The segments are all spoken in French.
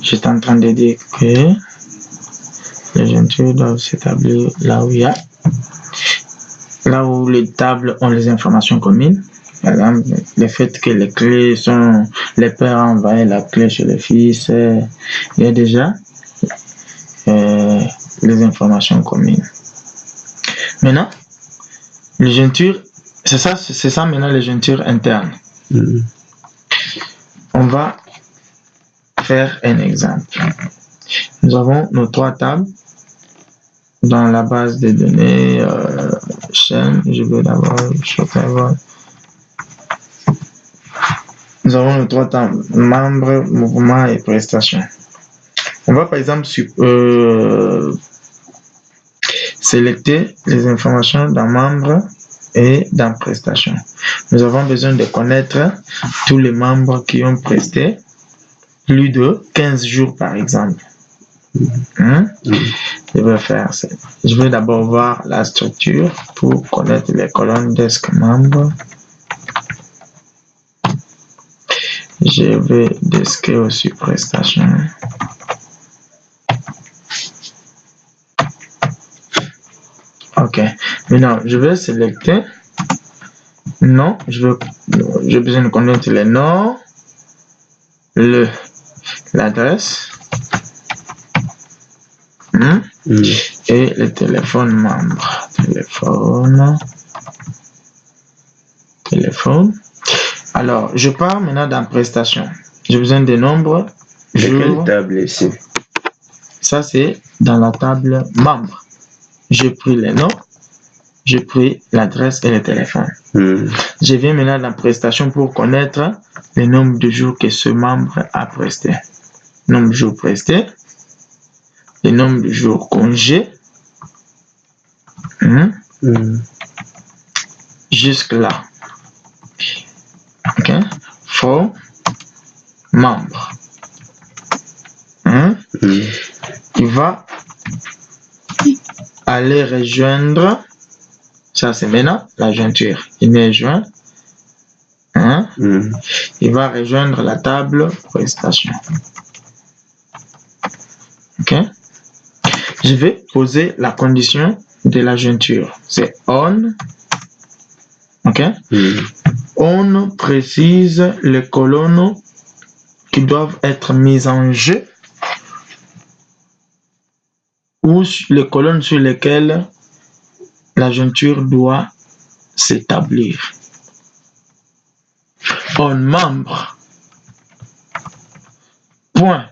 J'étais en train de dire que les jointures doivent s'établir là où les tables ont les informations communes. Par exemple, le fait que les clés sont, les pères envoient la clé chez le fils, il y a déjà les informations communes. Maintenant, les jointures, c'est ça maintenant les jointures internes. On va faire un exemple. Nous avons nos 3 tables dans la base de données chaîne. Je vais d'abord nous avons nos 3 tables, membres, mouvement et prestations. On va par exemple sélecter les informations dans membres et dans prestations. Nous avons besoin de connaître tous les membres qui ont presté plus de 15 jours par exemple. Je vais d'abord voir la structure pour connaître les colonnes desk membre. Je vais desquer aussi prestation. Ok, maintenant je vais sélecter nom. J'ai besoin de connaître les noms, l'adresse et le téléphone membre. Téléphone. Alors, je pars maintenant dans prestation. J'ai besoin des nombres. De quelle table ici? Ça, c'est dans la table membre. J'ai pris les noms, j'ai pris l'adresse et le téléphone. Je viens maintenant dans prestation pour connaître le nombre de jours que ce membre a presté. Nombre de jours prestés, le nombre de jours congés. Jusque là. Ok. For membre. Il va aller rejoindre. Ça c'est maintenant la jointure. Il met joint. Il va rejoindre la table prestation. Ok. Je vais poser la condition de la jointure. C'est on. Ok. On précise les colonnes qui doivent être mises en jeu ou les colonnes sur lesquelles la jointure doit s'établir. On membre. Point.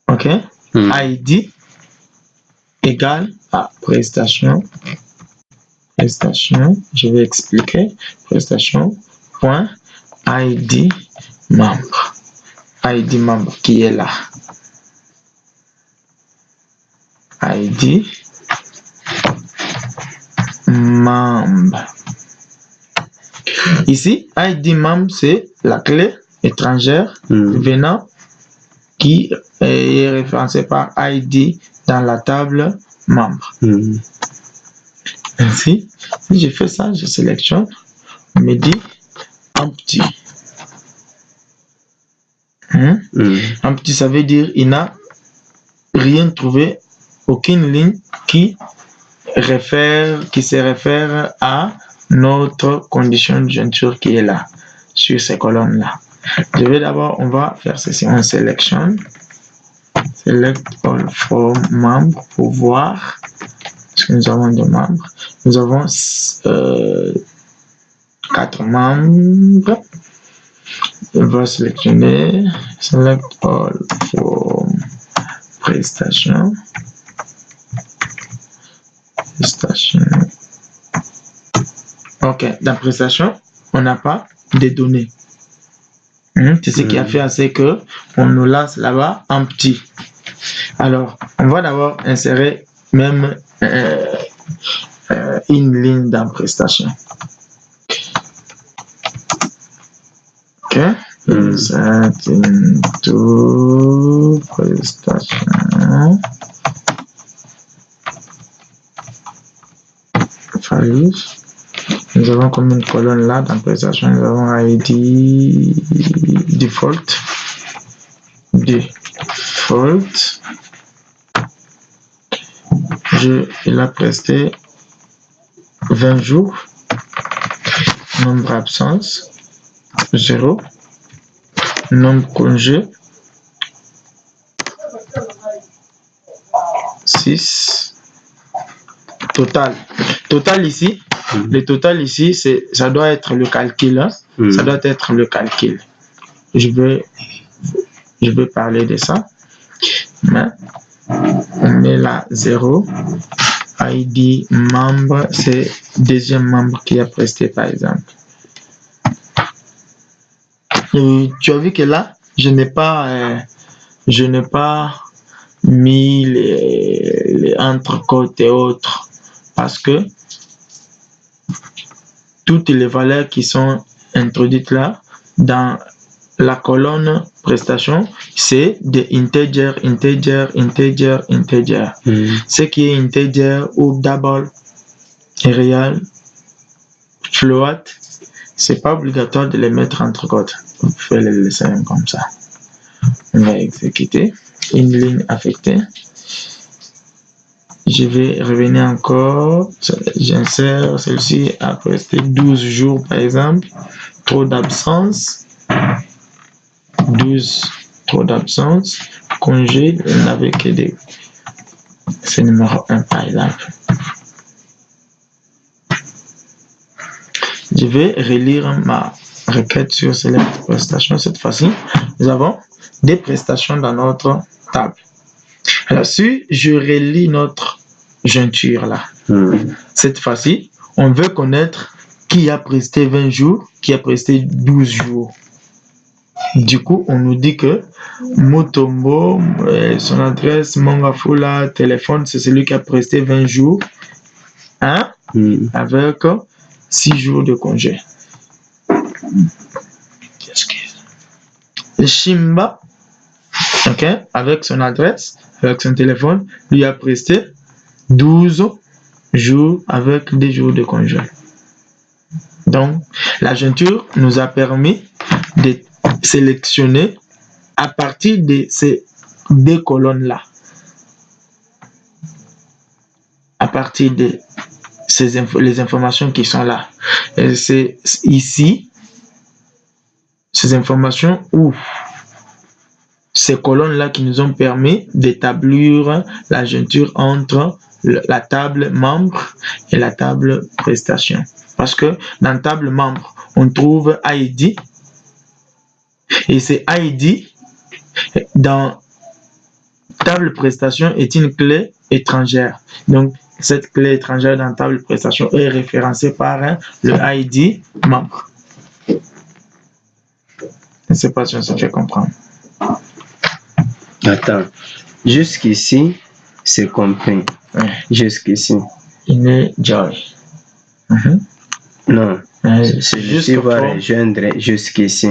Ok. ID égale à prestation. Je vais expliquer. Prestation. Point. ID membre. ID membre qui est là. ID membre. Ici, ID membre, c'est la clé étrangère venant qui est référencée par ID dans la table membre. Ainsi, si je fais ça, je sélectionne, on me dit empty. Empty, ça veut dire il n'a rien trouvé, aucune ligne qui se réfère à notre condition de jointure qui est là, sur ces colonnes-là. Je vais d'abord, on va faire ceci, on sélectionne, select all from membres pour voir ce que nous avons de membres. Nous avons 4 membres. On va sélectionner select all from prestation. Ok, dans prestation, on n'a pas de données. C'est ce qui a fait assez que on nous laisse là-bas en petit. Alors, on va d'abord insérer même une ligne dans prestation. Ok. Insert into prestation. Values. Nous avons comme une colonne là dans prestation, nous avons ID default. Il a presté 20 jours. Nombre absence 0. Nombre congé 6. Total ici, le total ici, ça doit être le calcul. Hein? Ça doit être le calcul. Je vais parler de ça. Mais on met là 0. ID membre, c'est deuxième membre qui a presté par exemple. Et tu as vu que là, je n'ai pas mis les entrecôtes et autres parce que toutes les valeurs qui sont introduites là dans la colonne prestation, c'est des integer. Ce qui est integer ou double et real, float, c'est pas obligatoire de les mettre entre côtes. Vous pouvez les laisser comme ça. On va exécuter une ligne affectée. Je vais revenir encore. J'insère celle-ci après 12 jours par exemple. Trop d'absence. 12 trop d'absence, congé, on n'avait que des. C'est numéro 1 par exemple. Je vais relire ma requête sur Select Prestation. Cette fois-ci, nous avons des prestations dans notre table. Alors, si je relis notre jointure là, cette fois-ci, on veut connaître qui a presté 20 jours, qui a presté 12 jours. Du coup, on nous dit que Mutombo, son adresse, Mongafula, téléphone, c'est celui qui a presté 20 jours, hein, avec 6 jours de congé. Shimba, ok, avec son adresse, avec son téléphone, lui a presté 12 jours avec des jours de congé. Donc, la jointure nous a permis de sélectionner à partir de ces deux colonnes-là. À partir de les informations qui sont là. Et c'est ici, ces informations ou ces colonnes-là qui nous ont permis d'établir la jointure entre la table membre et la table prestation. Parce que dans la table membre, on trouve ID. Et c'est ID dans table prestation est une clé étrangère. Donc, cette clé étrangère dans table prestation est référencée par le ID membre. Je ne sais pas si on se fait comprendre. Attends, jusqu'ici, c'est compris. Ouais. Jusqu'ici. Joy. Non. C'est juste pour rejoindre jusqu'ici.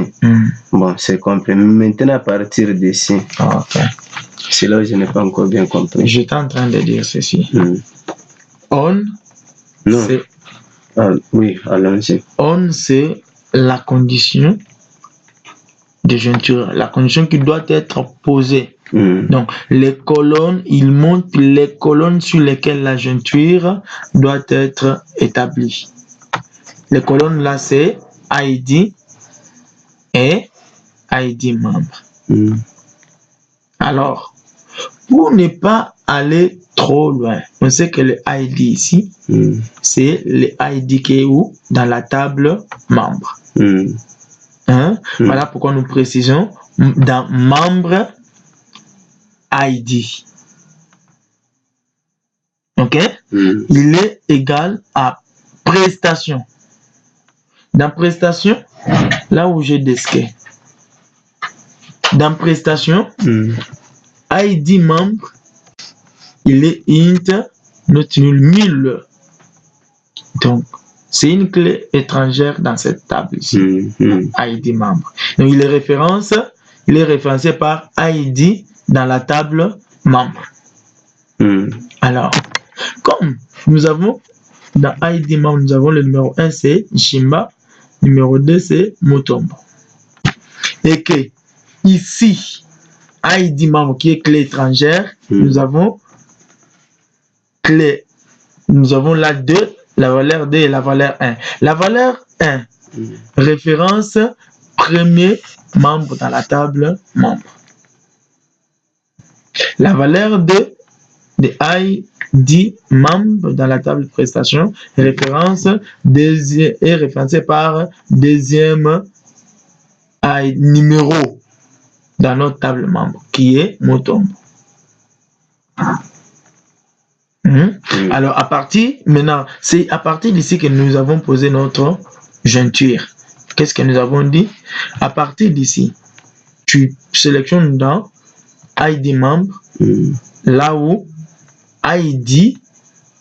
Bon, c'est compris. Maintenant, à partir d'ici, okay. C'est là où je n'ai pas encore bien compris. J'étais en train de dire ceci. On, non. Oui, allons-y. On, c'est la condition de jointure, la condition qui doit être posée. Donc, les colonnes, il montre les colonnes sur lesquelles la jointure doit être établie. Les colonnes là, c'est ID et ID membre. Alors, pour ne pas aller trop loin, on sait que le ID ici, c'est le ID qui est où? Dans la table membre. Voilà pourquoi nous précisons dans membre ID. Ok? Il est égal à prestation. Dans prestation, là où j'ai desqué. Dans prestation, ID membre, il est int not nul 1000. Donc, c'est une clé étrangère dans cette table ici. ID membre. Donc, il est référencé par ID dans la table membre. Alors, comme nous avons dans ID membre, nous avons le numéro 1, c'est Nshimba. Numéro 2, c'est Mutombo. Et que ici, ID membre qui est clé étrangère, nous avons la 2, la valeur 2 et la valeur 1. La valeur 1, référence premier membre dans la table membre. La valeur 2 de ID membre dans la table prestation, référence est référencée par deuxième numéro dans notre table membre qui est Mutombo. Alors, c'est à partir d'ici que nous avons posé notre jointure. Qu'est-ce que nous avons dit? À partir d'ici, tu sélectionnes dans ID membre, là où ID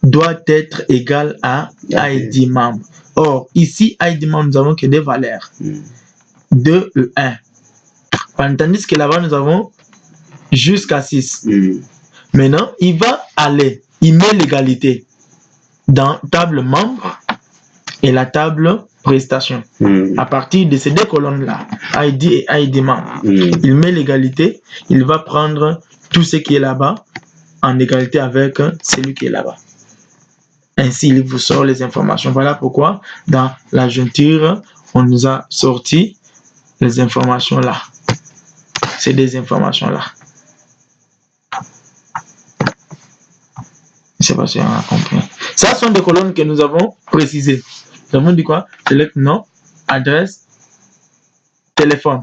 doit être égal à ID membre. Or, ici, ID membre, nous avons que des valeurs. 2 et 1. Tandis que là-bas, nous avons jusqu'à 6. Maintenant, il met l'égalité dans table membre et la table prestation. À partir de ces deux colonnes-là, ID et ID membre, il met l'égalité, il va prendre tout ce qui est là-bas en égalité avec celui qui est là-bas. Ainsi, il vous sort les informations. Voilà pourquoi, dans la jointure, on nous a sorti les informations là. C'est des informations là. Je ne sais pas si on a compris. Ça sont des colonnes que nous avons précisées. Nous avons dit quoi? Select nom, adresse, téléphone.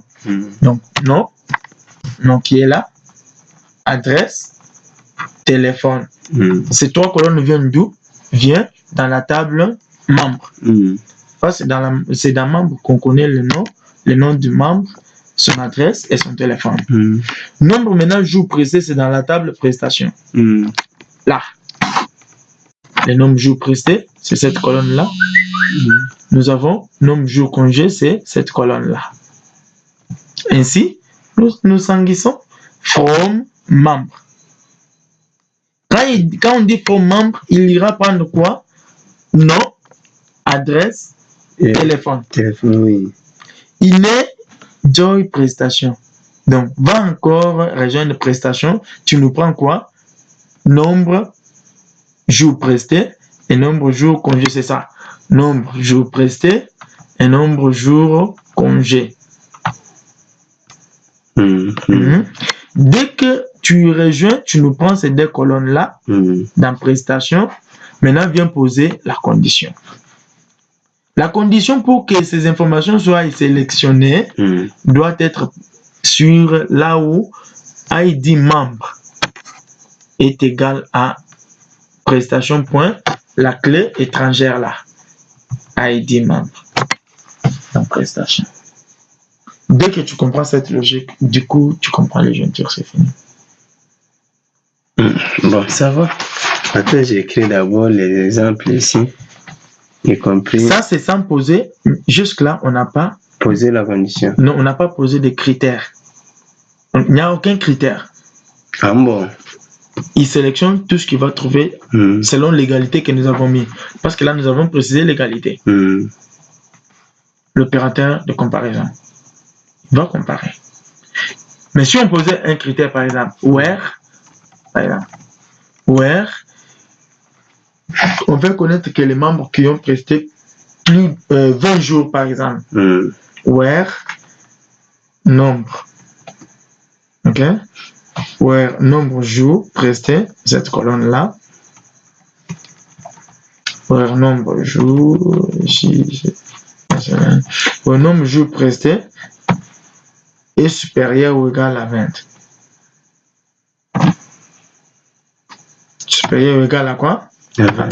Donc, nom qui est là, adresse, téléphone. Ces trois colonnes viennent d'où? Viennent dans la table membre. C'est dans membre qu'on connaît le nom du membre, son adresse et son téléphone. Nombre maintenant jour pressé, c'est dans la table prestation. Là. Le nombre jour presté, c'est cette colonne-là. Nous avons nombre jour congé, c'est cette colonne-là. Ainsi, nous s'enguissons from membre. Quand on dit from membre, il ira prendre quoi? Nom, adresse, téléphone. Oui. Il est Joy prestation. Donc, va encore rejoindre prestation. Tu nous prends quoi? Nombre jours prestés et nombre jours congé, c'est ça. Nombre jours prestés et nombre jours congé. Dès que tu rejoins, tu nous prends ces deux colonnes-là dans prestation. Maintenant, viens poser la condition. La condition pour que ces informations soient sélectionnées doit être sur là où ID membre est égal à prestation point, la clé étrangère là. ID membre dans prestation. Dès que tu comprends cette logique, du coup, tu comprends les jointures, c'est fini. Bon, ça va. Maintenant, j'ai écrit d'abord les exemples ici, y compris. Ça, c'est sans poser. Jusque-là, on n'a pas posé la condition. Non, on n'a pas posé de critères. Il n'y a aucun critère. Ah bon? Il sélectionne tout ce qu'il va trouver selon l'égalité que nous avons mis. Parce que là, nous avons précisé l'égalité. L'opérateur de comparaison. Il va comparer. Mais si on posait un critère, par exemple, where, on veut connaître que les membres qui ont presté plus 20 jours, par exemple. Where, nombre. OK? Where, nombre jours prestés, cette colonne-là. Where, nombre jours, where, nombre jours prestés est supérieur ou égal à 20. Supérieur ou égal à quoi? 20.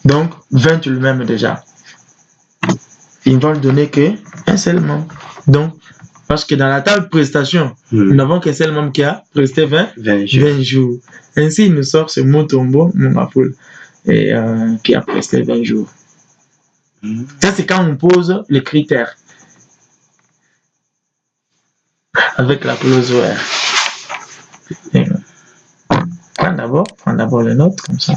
Donc, 20 tu le même déjà. Il va ne donner qu'un seul membre. Donc, parce que dans la table prestation, nous n'avons qu'un seul membre qui a presté 20 jours. Ainsi, il nous sort ce Mutombo, Mumapoul, qui a presté 20 jours. Ça, c'est quand on pose les critères. Avec la clause where. Prends d'abord les notes comme ça.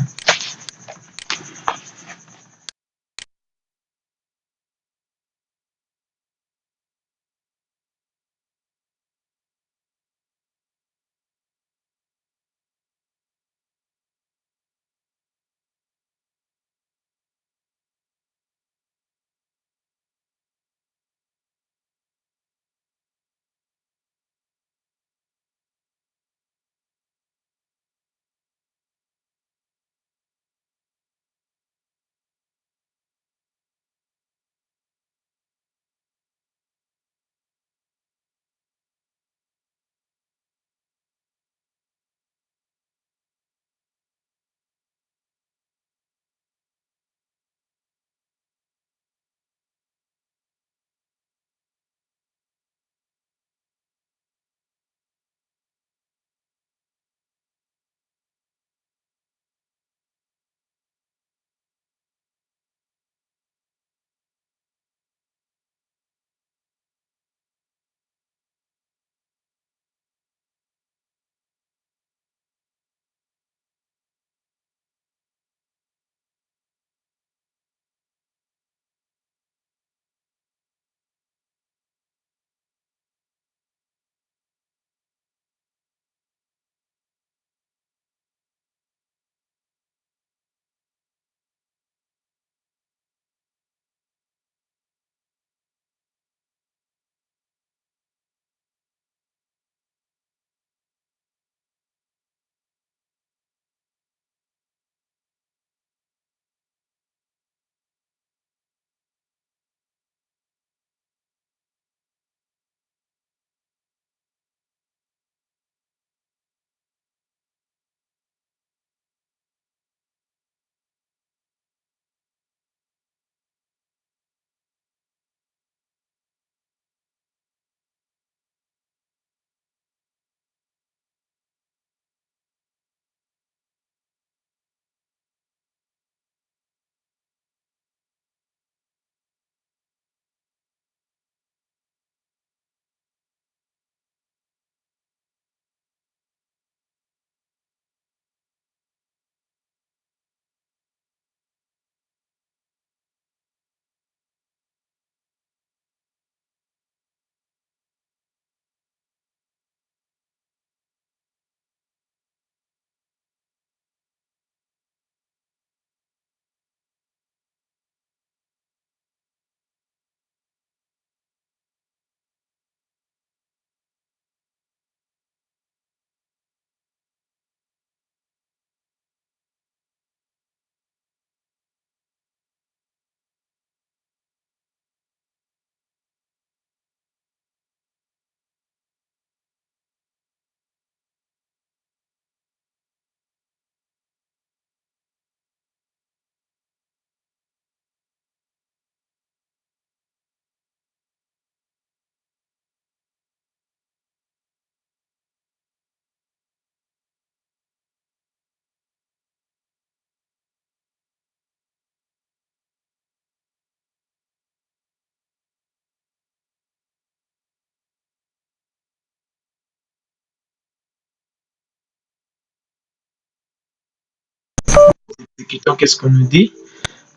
exécutons, qu'est-ce qu'on nous dit?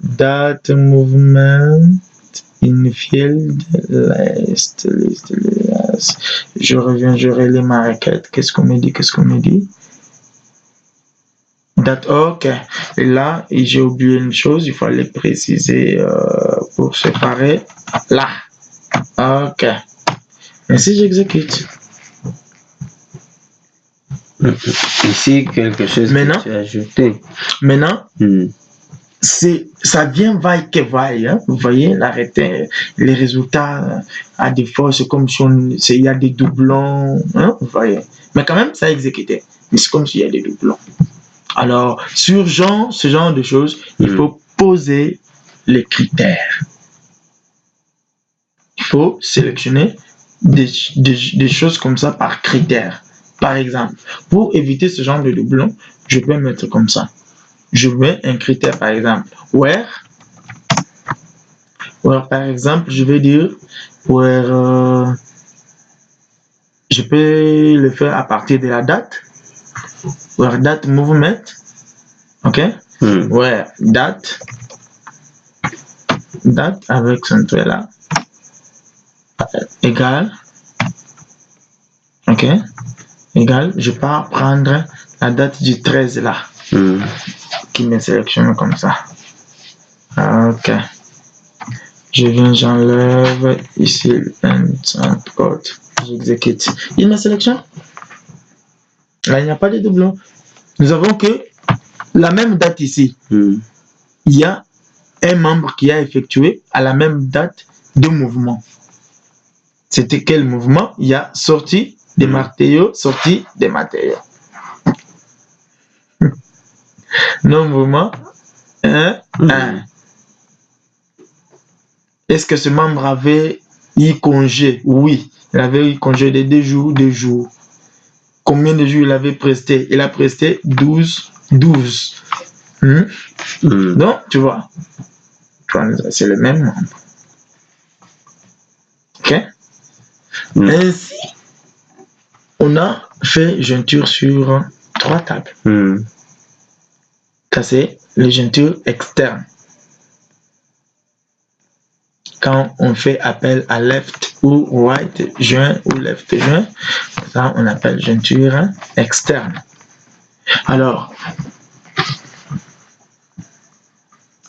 Date, movement, in field, list. Je reviens, je relais ma requête. Qu'est-ce qu'on me dit? Date, ok. Et là, j'ai oublié une chose, il fallait préciser pour séparer. Là. Ok. Ainsi, j'exécute. Ici, quelque chose maintenant, que tu as ajouté. Maintenant, ça vient vaille que vaille. Hein? Vous voyez, les résultats, à des fois, c'est comme si il y a des doublons. Hein? Vous voyez. Mais quand même, ça a exécuté. Mais c'est comme s'il y a des doublons. Alors, sur ce genre de choses, il faut poser les critères. Il faut sélectionner des choses comme ça par critère. Par exemple, pour éviter ce genre de doublon, je peux mettre comme ça. Je mets un critère, par exemple, where, par exemple, je vais dire, where, je peux le faire à partir de la date, where date movement, ok, where date avec ce trait là, égal, ok, égal, je pars prendre la date du 13 là, qui me sélectionne comme ça. Ok. Je viens, j'enlève ici un code. J'exécute. Il me sélectionne. Là, il n'y a pas de doublon. Nous avons que la même date ici. Il y a un membre qui a effectué à la même date deux mouvements. C'était quel mouvement? Il y a sortie des matériaux, sortie des matériaux. Non mouvement 1. Est-ce que ce membre avait eu congé? Oui, il avait eu congé de 2 jours. Combien de jours il avait presté? Il a presté 12. Donc, tu vois, c'est le même membre. Ok? Ainsi, on a fait jointure sur 3 tables. Ça, c'est les jointures externes. Quand on fait appel à left ou right joint ou left joint, ça on appelle jointure externe. Alors,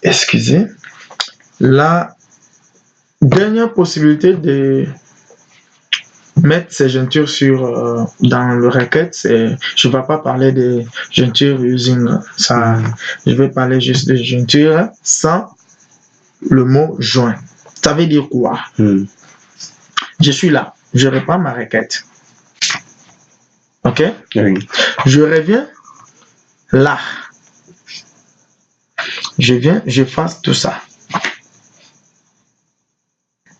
excusez, la dernière possibilité de mettre ces jointures dans le requête, c'est, je ne vais pas parler de jointures using ça, je vais parler juste de jointures sans le mot joint. Ça veut dire quoi? Je suis là, je reprends ma requête. Ok? Oui. Je reviens là. Je viens, je fasse tout ça.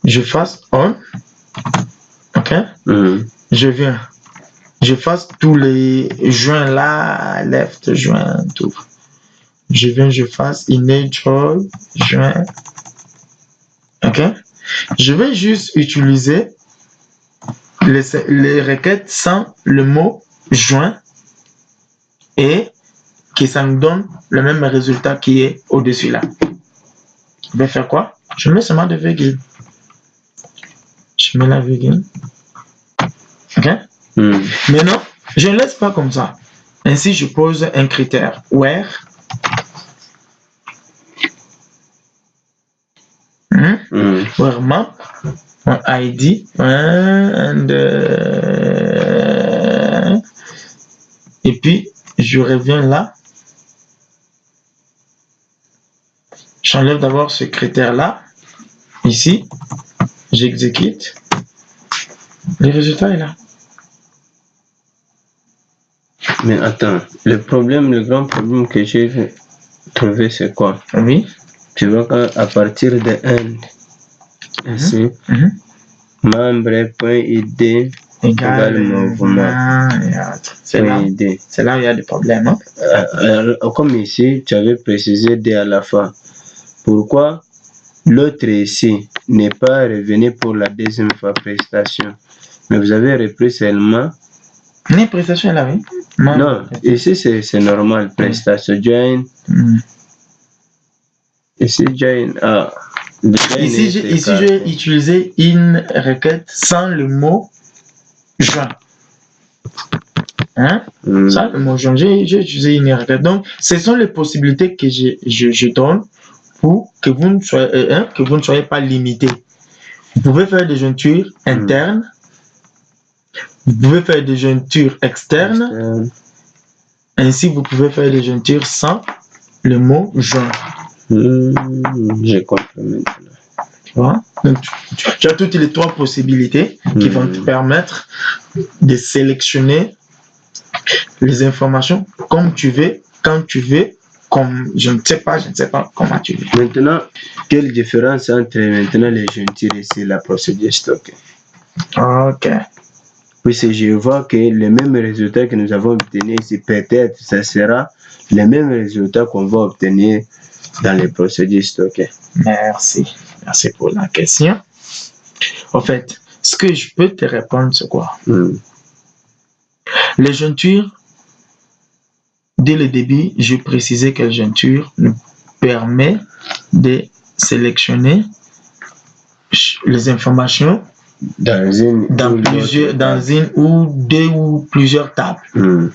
Je fasse on. Ok? Je viens. Je fasse tous les joints là, left, joint, tout. Je viens, je fasse image, joint. Ok? Je vais juste utiliser les requêtes sans le mot joint et que ça nous donne le même résultat qui est au-dessus là. Je vais faire quoi? Je mets seulement des virgules. Je mets la virgule. Ok? Maintenant, je ne laisse pas comme ça. Ainsi, je pose un critère. Where where map ID et puis je reviens là. J'enlève d'abord ce critère là. Ici, j'exécute. Le résultat est là. Mais attends, le grand problème que j'ai trouvé, c'est quoi? Oui. Tu vois qu'à partir de end, ici, membre.id égale mouvement. C'est là où il y a des problèmes. Hein? Alors, comme ici, tu avais précisé D à la fin. Pourquoi l'autre ici n'est pas revenu pour la deuxième fois prestation, mais vous avez repris seulement. Les prestations là, oui. Non, ici c'est normal, prestation join. Ici, ici, j'ai utilisé une requête sans le mot joint. Hein? Ça, le mot joint, j'ai utilisé une requête. Donc, ce sont les possibilités que je donne pour que vous ne soyez pas limité. Vous pouvez faire des jointures internes, vous pouvez faire des jointures externes, ainsi vous pouvez faire des jointures sans le mot joint. Je comprends maintenant. Tu vois? Donc, tu as toutes les trois possibilités qui vont te permettre de sélectionner les informations comme tu veux, quand tu veux, comme je ne sais pas comment tu veux. Maintenant, quelle différence entre maintenant les jointures et la procédure stockée? Ok. Puisque je vois que les mêmes résultats que nous avons obtenus ici, peut-être ce sera les mêmes résultats qu'on va obtenir dans les procédures stockées. Merci pour la question. En fait, ce que je peux te répondre, c'est quoi? Les jointures, dès le début, je précisais que les jointures nous permet de sélectionner les informations dans une ou deux ou plusieurs tables.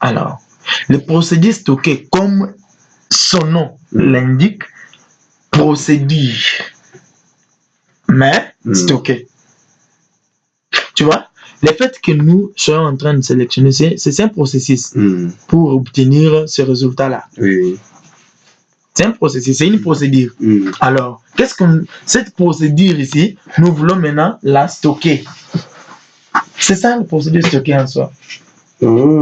Alors, le procédé stocké, comme son nom l'indique, procédure, mais stocké. Tu vois, le fait que nous soyons en train de sélectionner, c'est un processus pour obtenir ce résultat-là. Oui. C'est un processus, c'est une procédure. Alors, cette procédure ici, nous voulons maintenant la stocker. C'est ça le procédure stockée en soi.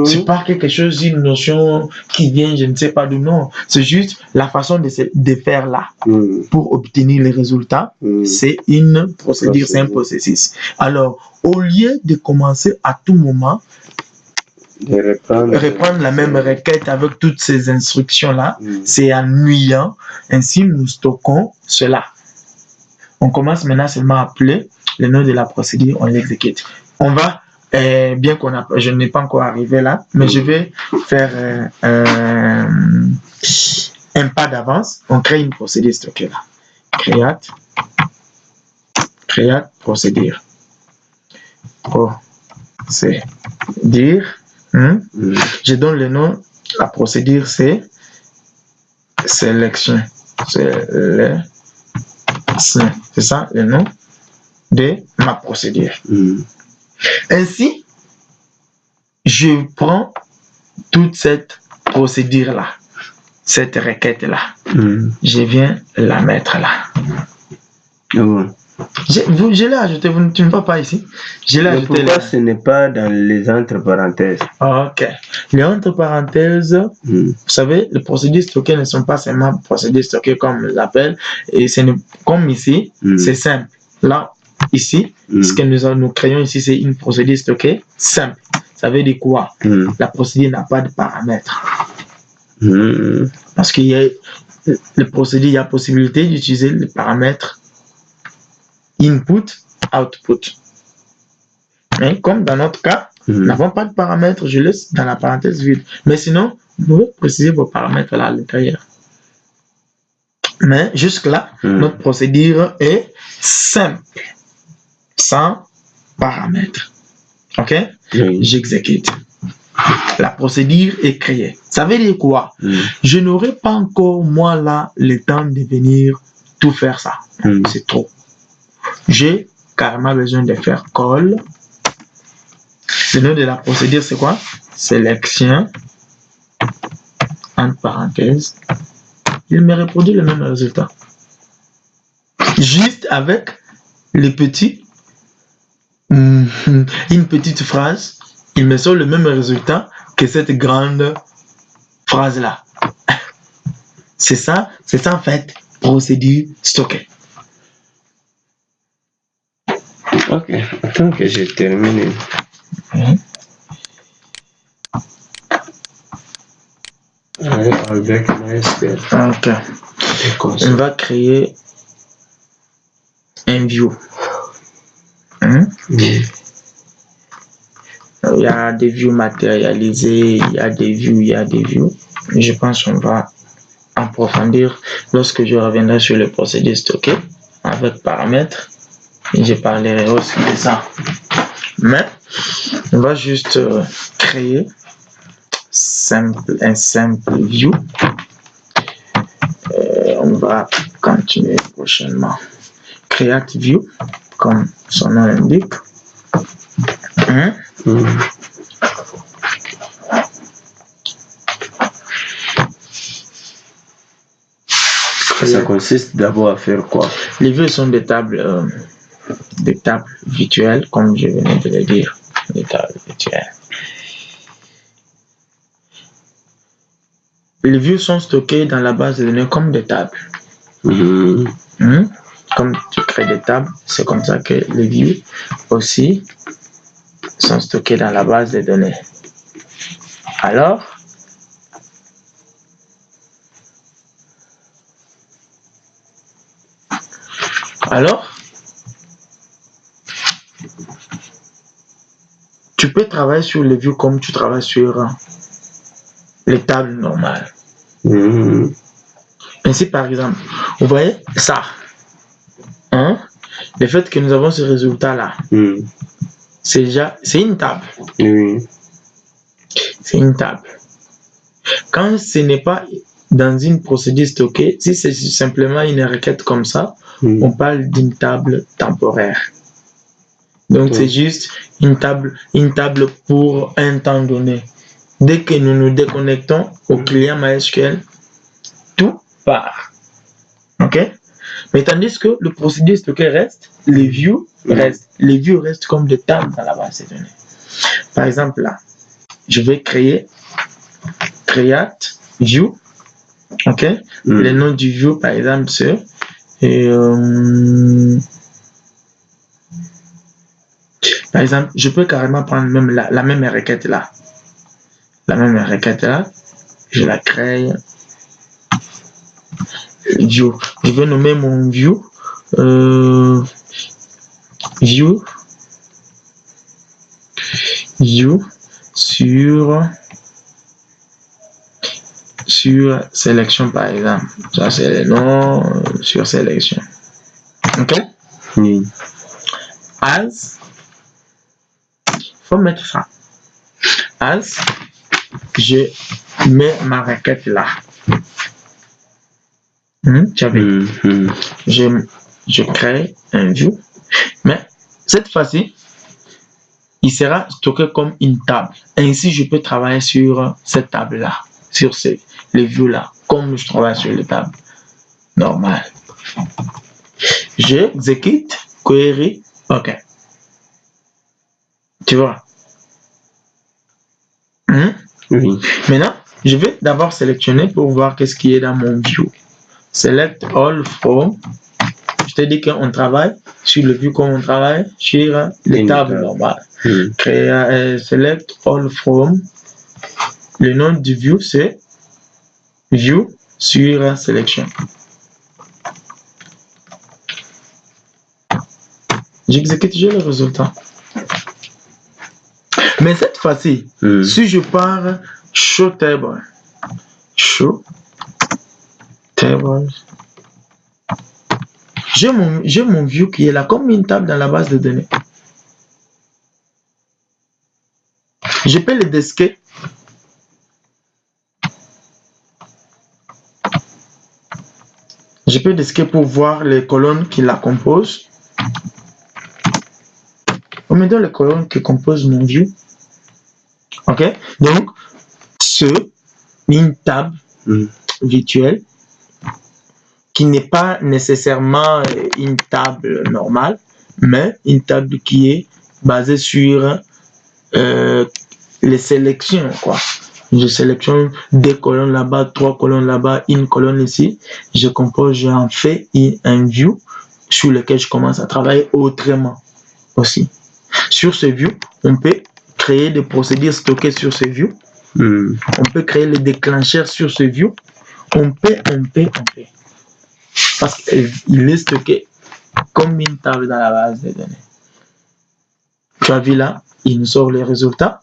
C'est pas quelque chose, une notion qui vient, je ne sais pas d'où, non. C'est juste la façon de faire là. Pour obtenir les résultats, c'est une procédure, c'est un processus. Alors, au lieu de commencer à tout moment, de reprendre la même requête avec toutes ces instructions-là, c'est ennuyant. Ainsi, nous stockons cela. On commence maintenant seulement à appeler le nom de la procédure, on l'exécute. On va, bien je n'ai pas encore arrivé là, mais je vais faire un pas d'avance. On crée une procédure stockée là. Create procédure. Procédure. Je donne le nom. La procédure, c'est sélection. C'est ça le nom de ma procédure. Ainsi, je prends toute cette procédure-là, cette requête-là. Je viens la mettre là. Je l'ai ajouté, tu ne vois pas ici. Je l'ai ajouté. Pourquoi ce n'est pas dans les entre parenthèses? Ok. Les entre parenthèses, vous savez, les procédures stockées ne sont pas seulement procédures stockées comme on l'appelle. Et c'est comme ici, c'est simple. Là, ici, ce que nous créons ici, c'est une procédure stockée simple. Ça veut dire quoi? La procédure n'a pas de paramètres. Parce qu'il y a le procédé, il y a possibilité d'utiliser les paramètres input, output. Mais comme dans notre cas, nous n'avons pas de paramètres, je laisse dans la parenthèse vide. Mais sinon, vous pouvez préciser vos paramètres là à l'intérieur. Mais jusque-là, notre procédure est simple, sans paramètres. Ok? J'exécute. La procédure est créée. Ça veut dire quoi? Je n'aurai pas encore, moi, là, le temps de venir tout faire ça. C'est trop. J'ai carrément besoin de faire call. Le nom de la procédure, c'est quoi? Sélection. Entre parenthèses. Il me reproduit le même résultat. Juste avec les petits, une petite phrase, il me sort le même résultat que cette grande phrase-là. C'est ça en fait, procédure stockée. Ok, attends que j'ai terminé. Avec MySQL. Ok. On va créer un view. Il y a des views matérialisés, il y a des views. Je pense qu'on va approfondir lorsque je reviendrai sur le procédé stocké avec paramètres. Et je parlerai aussi de ça. Mais on va juste créer un simple view. On va continuer prochainement. Create view, comme son nom l'indique. Ça consiste d'abord à faire quoi? Les views sont des tables virtuelles, comme je venais de le dire. Des tables virtuelles. Les views sont stockées dans la base de données comme des tables. Comme tu crées des tables, c'est comme ça que les views aussi sont stockés dans la base de données. Alors, tu peux travailler sur les views comme tu travailles sur les tables normales. Ainsi, par exemple, vous voyez ça, le fait que nous avons ce résultat-là, c'est une table. C'est une table. Quand ce n'est pas dans une procédure stockée, si c'est simplement une requête comme ça, on parle d'une table temporaire. Donc c'est juste une table pour un temps donné. Dès que nous nous déconnectons au client MySQL, tout part. Ok? Mais tandis que le procédé stocké reste, les views restent. Les views restent comme des tables dans la base de données. Par exemple, là, je vais créer create view. Ok? Le nom du view, par exemple, c'est par exemple, je peux carrément prendre même la même requête là. La même requête là, je la crée. View. Je vais nommer mon view view sur sélection par exemple. Ça c'est le nom sur sélection. Ok? As, faut mettre ça. As, je mets ma requête là. Tu as vu? Je crée un view, mais cette fois-ci, il sera stocké comme une table. Ainsi, je peux travailler sur cette table-là, sur les views-là, comme je travaille sur les tables normales. J'exécute, query, ok. Tu vois? Maintenant, je vais d'abord sélectionner pour voir qu'est-ce qui est dans mon view. Select all from. Je te dis qu'on travaille sur le view comme on travaille sur les tables normales. Select all from. Le nom du view c'est view sur sélection. J'exécute, j'ai le résultat. Mais cette fois-ci, si je pars show table, j'ai mon view qui est là comme une table dans la base de données. Je peux le desquer. Je peux desquer pour voir les colonnes qui la composent. On me donne les colonnes qui composent mon view. Ok? Donc, une table virtuelle qui n'est pas nécessairement une table normale, mais une table qui est basée sur les sélections, quoi. Je sélectionne 2 colonnes là-bas, 3 colonnes là-bas, une colonne ici. Je compose, j'en fais un view sur lequel je commence à travailler autrement aussi. Sur ce view, on peut créer des procédures stockées sur ce view. On peut créer les déclencheurs sur ce view. On peut. Parce qu'il est stocké comme une table dans la base de données. Tu as vu là, il nous sort les résultats.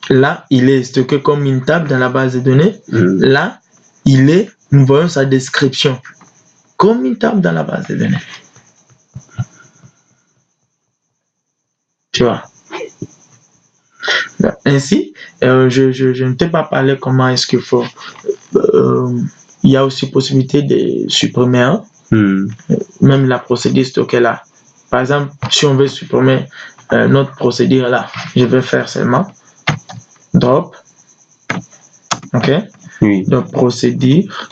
Là, il est stocké comme une table dans la base de données. Là, nous voyons sa description comme une table dans la base de données. Tu vois. Ainsi, je ne t'ai pas parlé comment est-ce qu'il faut. Il y a aussi possibilité de supprimer un. Même la procédure stockée là. Par exemple, si on veut supprimer notre procédure là, je vais faire seulement drop. Ok. Oui. Donc procédure.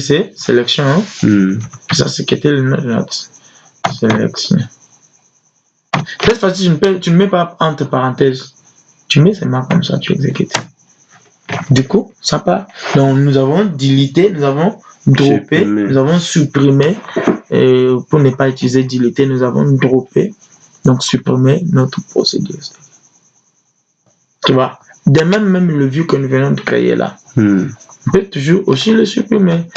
C'est sélection. Ça c'est qu'était le note. Sélection. Cette fois-ci, tu ne mets pas entre parenthèses. Tu mets seulement comme ça, tu exécutes. Du coup, ça part. Donc, nous avons deleté, nous avons droppé, nous avons supprimé. Pour ne pas utiliser deleté, nous avons droppé. Donc, supprimer notre procédure. Tu vois, de même le view que nous venons de créer là. On peut toujours aussi le supprimer.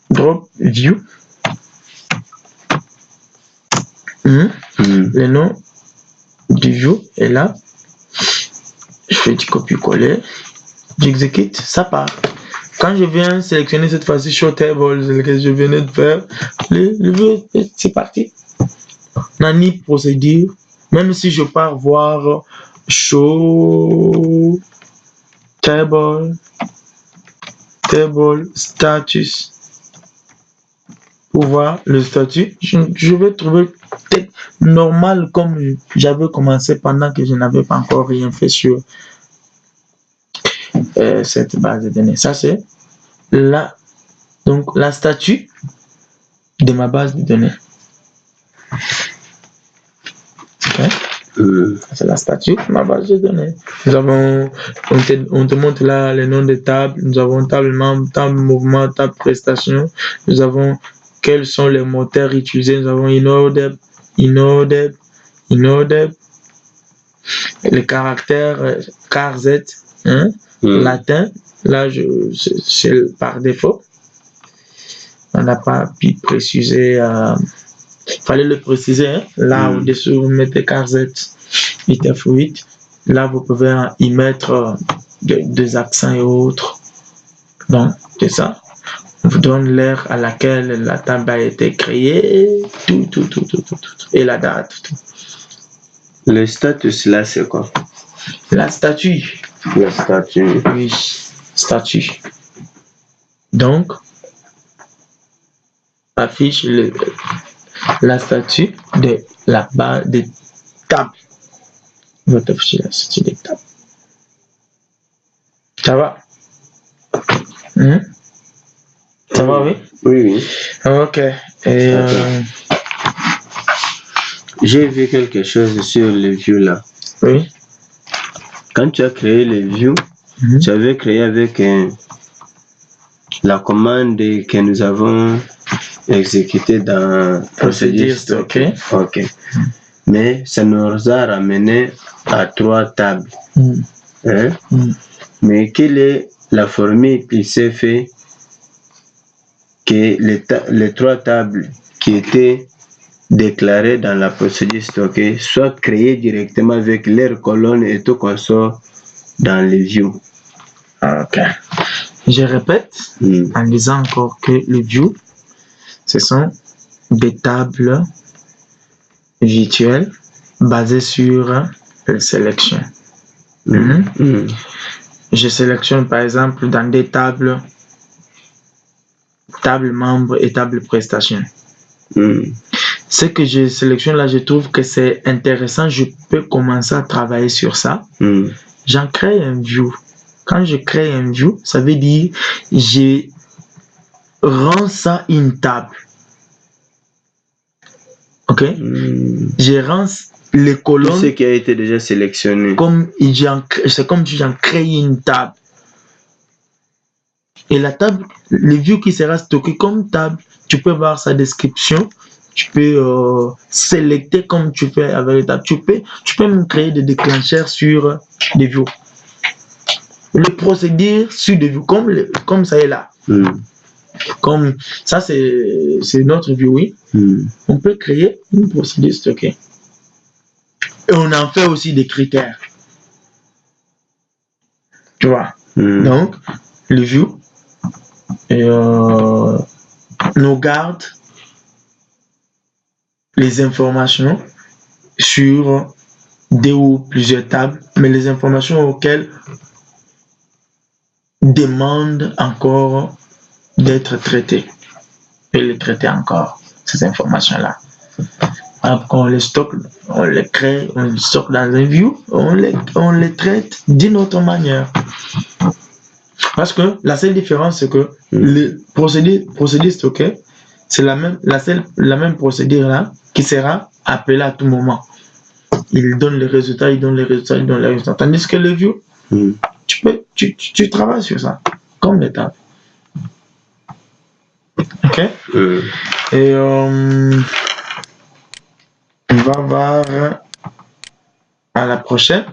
Drop view. Le nom du view est là. Je fais du copier-coller. J'exécute, ça part. Quand je viens sélectionner cette fois-ci show table, c'est ce que je venais de faire, le view, c'est parti. Nani procédure. Même si je pars voir show table status. Pour voir le statut, je vais trouver peut-être normal comme j'avais commencé pendant que je n'avais pas encore rien fait sur cette base de données. Ça c'est là, donc la statut de ma base de données. Okay. C'est la statut de ma base de données. Nous avons, on te montre là les noms des tables. Nous avons table membre, table mouvement, table prestation. Nous avons quels sont les moteurs utilisés. Nous avons inodeb, les caractères CARZ, latin. Là, c'est par défaut. On n'a pas pu préciser. Il fallait le préciser. Là, au-dessus, vous mettez CARZ 8F8. Là, vous pouvez y mettre des accents et autres. Donc, c'est ça. On vous donne l'heure à laquelle la table a été créée, tout. Et la date, tout. Le status là, c'est quoi? La statut. Le statut. Oui, statut. Donc, affiche la statut de la base de table. Je vais t'afficher la statut de table. Ça va? Ça va, oui? Oui. Ok. Et j'ai vu quelque chose sur le view là. Oui. Quand tu as créé le view, tu avais créé avec la commande que nous avons exécutée dans procédure stockée. Ok. Mais ça nous a ramené à 3 tables. Mais quelle est la formule qui s'est fait que les 3 tables qui étaient déclarées dans la procédure stockée soient créées directement avec leurs colonnes et tout qu'on sort dans les views. Ok. Je répète en disant encore que le view, ce sont des tables virtuelles basées sur la sélection. Je sélectionne par exemple dans des tables membres et table prestation. Ce que je sélectionne là, je trouve que c'est intéressant. Je peux commencer à travailler sur ça. J'en crée un view. Quand je crée un view, ça veut dire je rends ça une table. Ok? Je rends les colonnes. Tout ce qui a été déjà sélectionné. C'est comme si j'en crée une table. Et la table, le view qui sera stocké comme table, tu peux voir sa description. Tu peux sélecter comme tu fais avec les tables. Tu peux même créer des déclencheurs sur des views. Le procédure sur des views, comme ça est là. Comme ça, c'est notre view, oui. On peut créer une procédure stockée. Et on en fait aussi des critères. Tu vois. Donc, le view nous garde les informations sur deux ou plusieurs tables, mais les informations auxquelles demandent encore d'être traitées. Et les traiter encore, ces informations-là. Après, on les stocke, on les crée, on les stocke dans un view, on les traite d'une autre manière. Parce que la seule différence, c'est que le procédé stocké, c'est la même procédure là qui sera appelée à tout moment. Il donne les résultats, il donne les résultats. Tandis que le view, tu travailles sur ça, comme l'étape. Ok? Et on va voir à la prochaine.